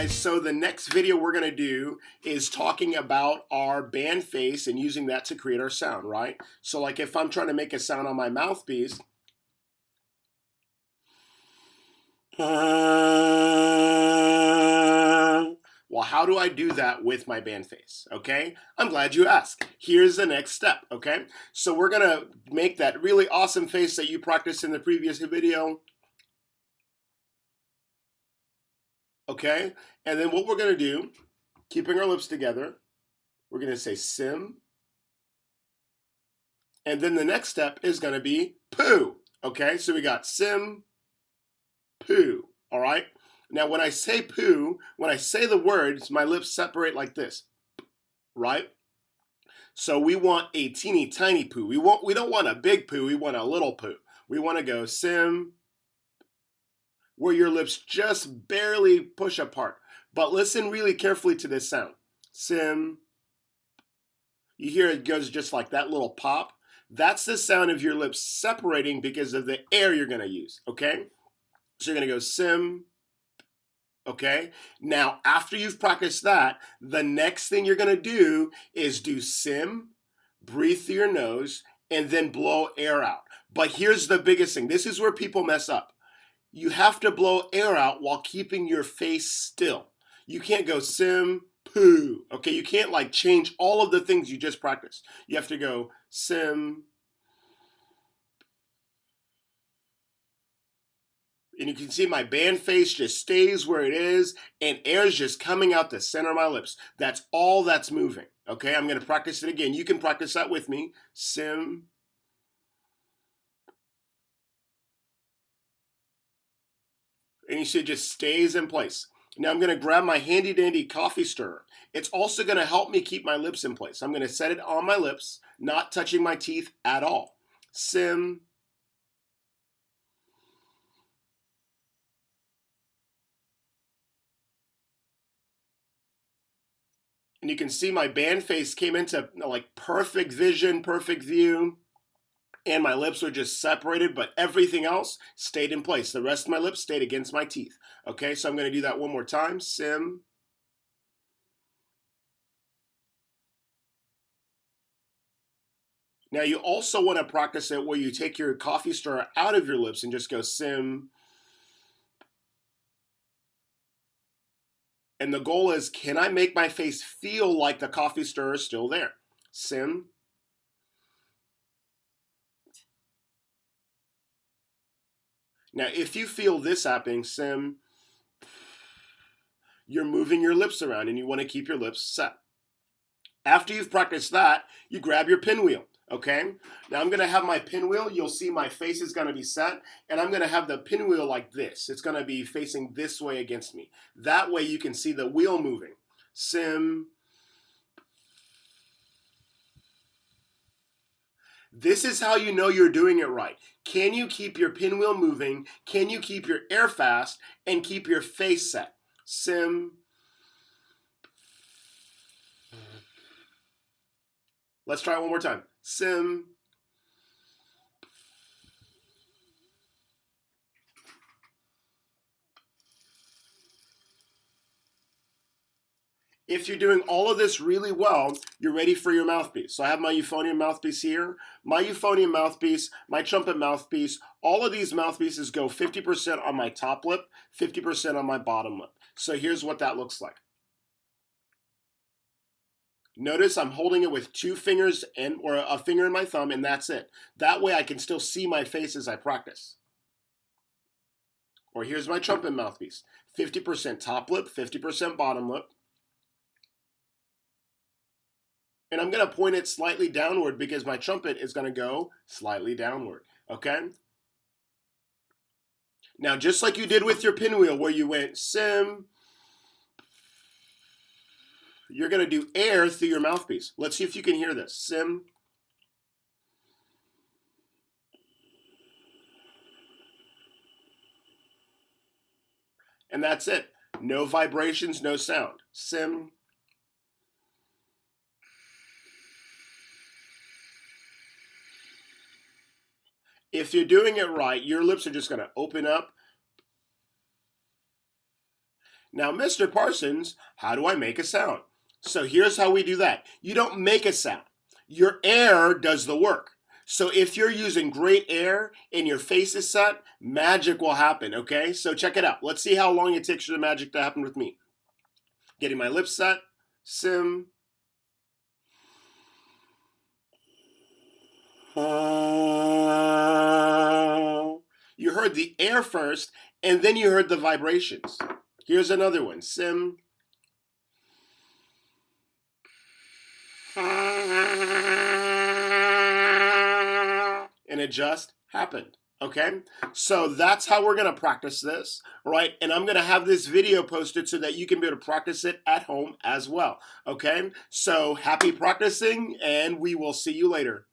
guys, so the next video we're going to do is talking about our band face and using that to create our sound, right? So like if I'm trying to make a sound on my mouthpiece, well, how do I do that with my band face, okay? I'm glad you asked. Here's the next step, okay? So we're going to make that really awesome face that you practiced in the previous video, okay? And then what we're going to do, keeping our lips together, we're going to say sim. And then the next step is going to be poo, okay? So we got sim, poo, all right? Now when I say poo, when I say the words, my lips separate like this, right? So we want a teeny tiny poo. We don't want a big poo, we want a little poo. We want to go sim, where your lips just barely push apart. But listen really carefully to this sound. Sim. You hear it goes just like that little pop. That's the sound of your lips separating because of the air you're going to use, okay? So you're going to go sim, okay? Now, after you've practiced that, the next thing you're going to do is do sim, breathe through your nose, and then blow air out. But here's the biggest thing. This is where people mess up. You have to blow air out while keeping your face still. You can't go sim, poo, okay? You can't like change all of the things you just practiced. You have to go sim, and you can see my band face just stays where it is, and air is just coming out the center of my lips. That's all that's moving, okay? I'm gonna practice it again. You can practice that with me. Sim, and you see it just stays in place. Now I'm gonna grab my handy dandy coffee stirrer. It's also gonna help me keep my lips in place. I'm gonna set it on my lips, not touching my teeth at all. Sim. And you can see my band face came into like perfect vision, perfect view, and my lips were just separated, but everything else stayed in place. The rest of my lips stayed against my teeth. Okay, so I'm gonna do that one more time. Sim. Now you also want to practice it where you take your coffee stirrer out of your lips and just go sim. And the goal is, can I make my face feel like the coffee stirrer is still there? Sim. Now, if you feel this happening, sim, you're moving your lips around and you want to keep your lips set. After you've practiced that, you grab your pinwheel, okay? Now I'm gonna have my pinwheel, you'll see my face is gonna be set, and I'm gonna have the pinwheel like this. It's gonna be facing this way against me. That way you can see the wheel moving. Sim. This is how you know you're doing it right. Can you keep your pinwheel moving? Can you keep your air fast and keep your face set? Sim. Let's try it one more time. Sim. If you're doing all of this really well, you're ready for your mouthpiece. So I have my euphonium mouthpiece here, my euphonium mouthpiece, my trumpet mouthpiece. All of these mouthpieces go 50% on my top lip, 50% on my bottom lip. So here's what that looks like. Notice I'm holding it with two fingers or a finger in my thumb, and that's it. That way I can still see my face as I practice. Or here's my trumpet mouthpiece. 50% top lip, 50% bottom lip. And I'm going to point it slightly downward because my trumpet is going to go slightly downward, okay? Now, just like you did with your pinwheel where you went sim, you're going to do air through your mouthpiece. Let's see if you can hear this. Sim. And that's it. No vibrations, no sound. Sim. If you're doing it right, your lips are just going to open up. Now, Mr. Parsons, how do I make a sound? So here's how we do that. You don't make a sound. Your air does the work. So if you're using great air and your face is set, magic will happen, okay? So check it out. Let's see how long it takes for the magic to happen with me. Getting my lips set, sim. You heard the air first, and then you heard the vibrations. Here's another one, sim. And it just happened. Okay, so that's how we're gonna practice this, right? And I'm gonna have this video posted so that you can be able to practice it at home as well. Okay, so happy practicing, and we will see you later.